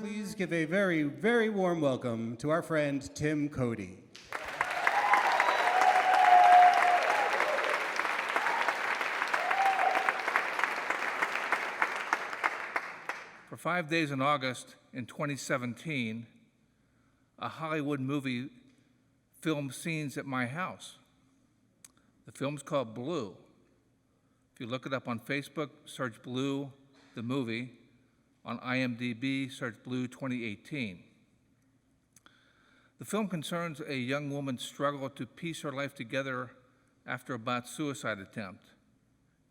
Please give a very, very warm welcome to our friend Tim Cody. For 5 days in August in 2017, a Hollywood movie filmed scenes at my house. The film's called Blue. If you look it up on Facebook, search Blue, the movie. On IMDb, search Blue 2018. The film concerns a young woman's struggle to piece her life together after a botched suicide attempt.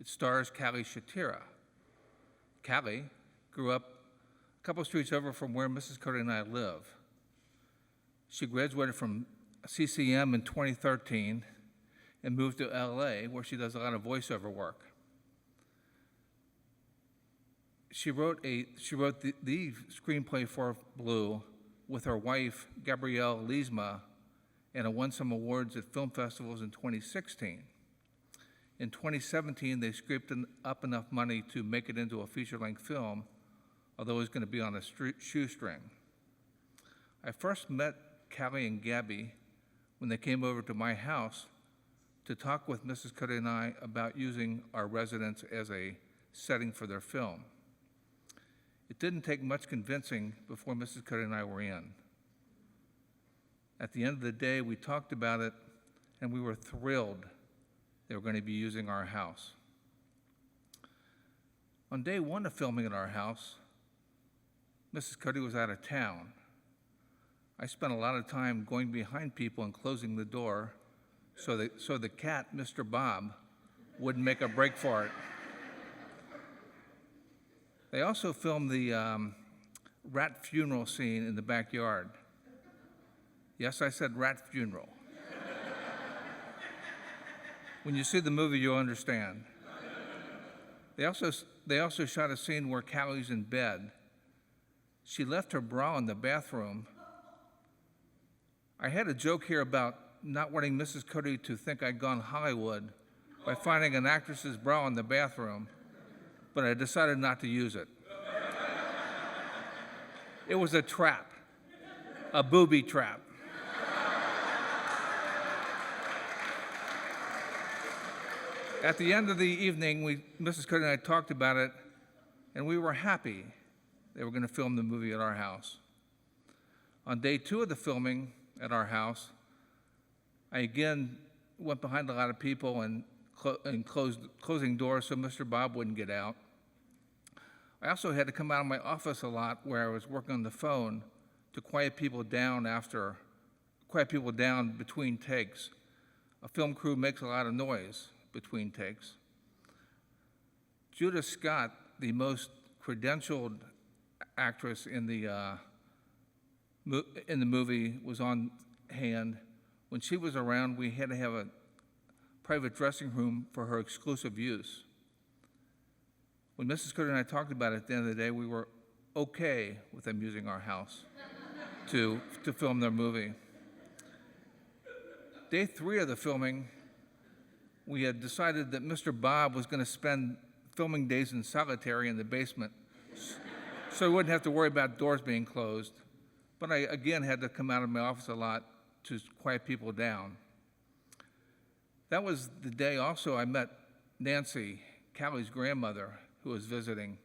It stars Callie Shatira. Callie grew up a couple streets over from where Mrs. Cody and I live. She graduated from CCM in 2013 and moved to LA, where she does a lot of voiceover work. She wrote the screenplay for Blue with her wife, Gabrielle Leesma, and won some awards at film festivals in 2016. In 2017, they scraped up enough money to make it into a feature-length film, although it was going to be on a shoestring. I first met Callie and Gabby when they came over to my house to talk with Mrs. Cody and I about using our residence as a setting for their film. It didn't take much convincing before Mrs. Cody and I were in. At the end of the day, we talked about it, and we were thrilled they were going to be using our house. On day one of filming at our house, Mrs. Cody was out of town. I spent a lot of time going behind people and closing the door so the cat, Mr. Bob, wouldn't make a break for it. They also filmed the rat funeral scene in the backyard. Yes, I said rat funeral. When you see the movie, you'll understand. They also shot a scene where Callie's in bed. She left her bra in the bathroom. I had a joke here about not wanting Mrs. Cody to think I'd gone Hollywood by finding an actress's bra in the bathroom, but I decided not to use it. It was a trap, a booby trap. At the end of the evening, Mrs. Cody and I talked about it, and we were happy they were going to film the movie at our house. On day two of the filming at our house, I again went behind a lot of people and closing doors so Mr. Bob wouldn't get out. I also had to come out of my office a lot where I was working on the phone to quiet people down between takes. A film crew makes a lot of noise between takes. Judah Scott, the most credentialed actress in the movie, was on hand. When she was around, we had to have a private dressing room for her exclusive use. When Mrs. Cody and I talked about it at the end of the day, we were okay with them using our house to film their movie. Day three of the filming, we had decided that Mr. Bob was going to spend filming days in solitary in the basement, so we wouldn't have to worry about doors being closed. But I, again, had to come out of my office a lot to quiet people down. That was the day also I met Nancy, Callie's grandmother, who was visiting.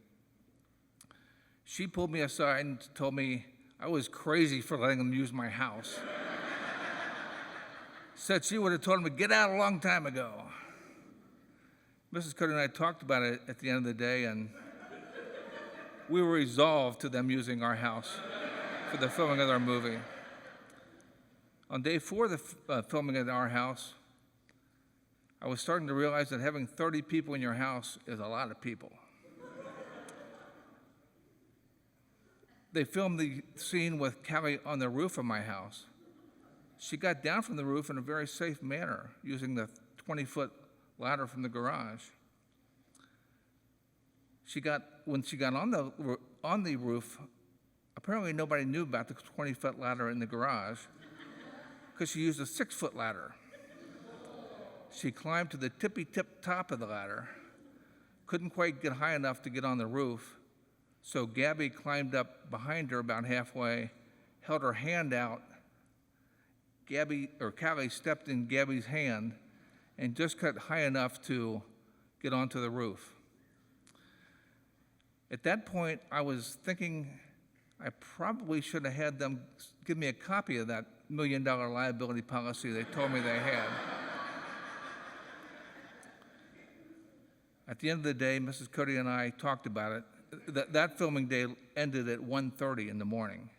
She pulled me aside and told me I was crazy for letting them use my house. Said she would have told him to get out a long time ago. Mrs. Cody and I talked about it at the end of the day, and we were resolved to them using our house for the filming of our movie. On day four of the filming at our house, I was starting to realize that having 30 people in your house is a lot of people. They filmed the scene with Callie on the roof of my house. She got down from the roof in a very safe manner using the 20-foot ladder from the garage. When she got on the roof, apparently nobody knew about the 20-foot ladder in the garage because she used a 6-foot ladder. She climbed to the tippy-tip top of the ladder, couldn't quite get high enough to get on the roof, so Gabby climbed up behind her about halfway, held her hand out. Callie stepped in Gabby's hand and just got high enough to get onto the roof. At that point, I was thinking I probably should have had them give me a copy of that $1 million liability policy they told me they had. At the end of the day, Mrs. Cody and I talked about it. That filming day ended at 1:30 in the morning.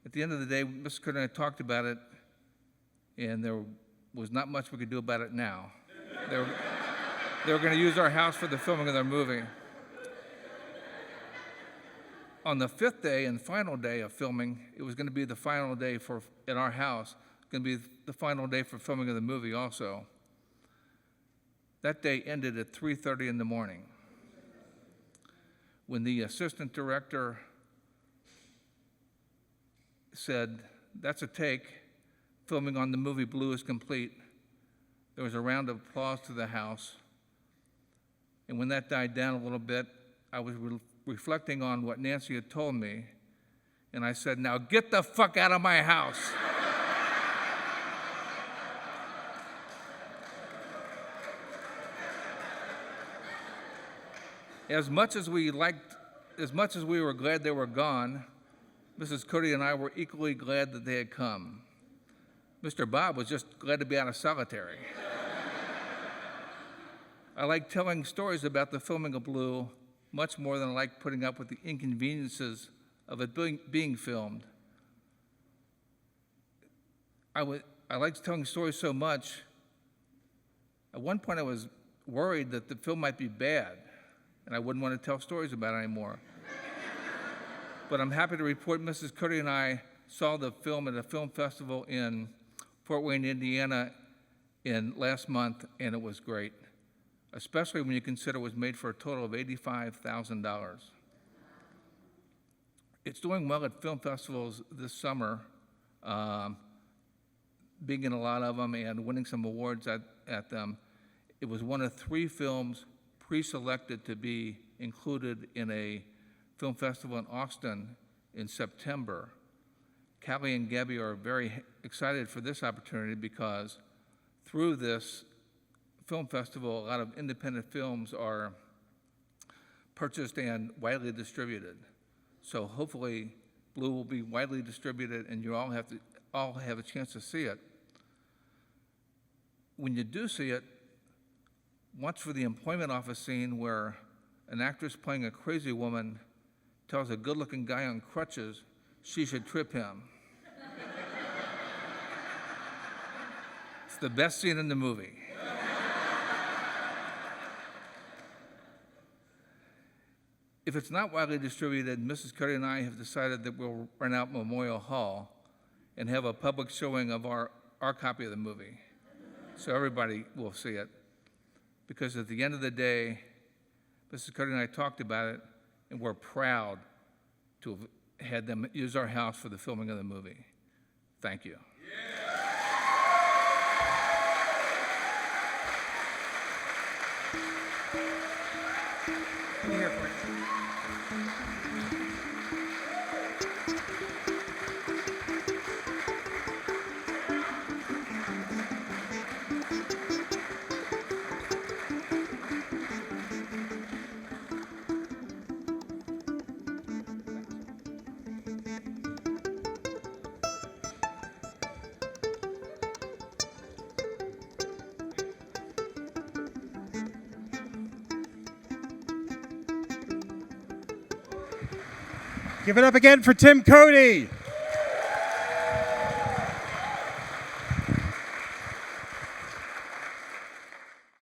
At the end of the day, Mrs. Cody and I talked about it, and there was not much we could do about it now. They were going to use our house for the filming of their movie. On the 5th day and final day of filming, it was going to be the final day at our house. It's going to be the final day for filming of the movie also. That day ended at 3:30 in the morning. When the assistant director said, "That's a take, filming on the movie Blue is complete," there was a round of applause to the house. And when that died down a little bit, I was reflecting on what Nancy had told me, and I said, "Now get the fuck out of my house." As much as we were glad they were gone, Mrs. Cody and I were equally glad that they had come. Mr. Bob was just glad to be out of solitary. I like telling stories about the filming of Blue much more than I like putting up with the inconveniences of it being filmed. I liked telling stories so much. At one point, I was worried that the film might be bad, and I wouldn't want to tell stories about it anymore. But I'm happy to report Mrs. Cody and I saw the film at a film festival in Fort Wayne, Indiana, last month, and it was great, especially when you consider it was made for a total of $85,000. It's doing well at film festivals this summer, being in a lot of them and winning some awards at them. It was one of 3 films pre-selected to be included in a film festival in Austin in September. Callie and Gabby are very excited for this opportunity because through this film festival, a lot of independent films are purchased and widely distributed. So hopefully Blue will be widely distributed and you all have a chance to see it. When you do see it, watch for the employment office scene where an actress playing a crazy woman tells a good-looking guy on crutches she should trip him. It's the best scene in the movie. If it's not widely distributed, Mrs. Cody and I have decided that we'll rent out Memorial Hall and have a public showing of our copy of the movie, so everybody will see it. Because at the end of the day, Mrs. Cody and I talked about it, and we're proud to have had them use our house for the filming of the movie. Thank you. Here for it. Give it up again for Tim Cody.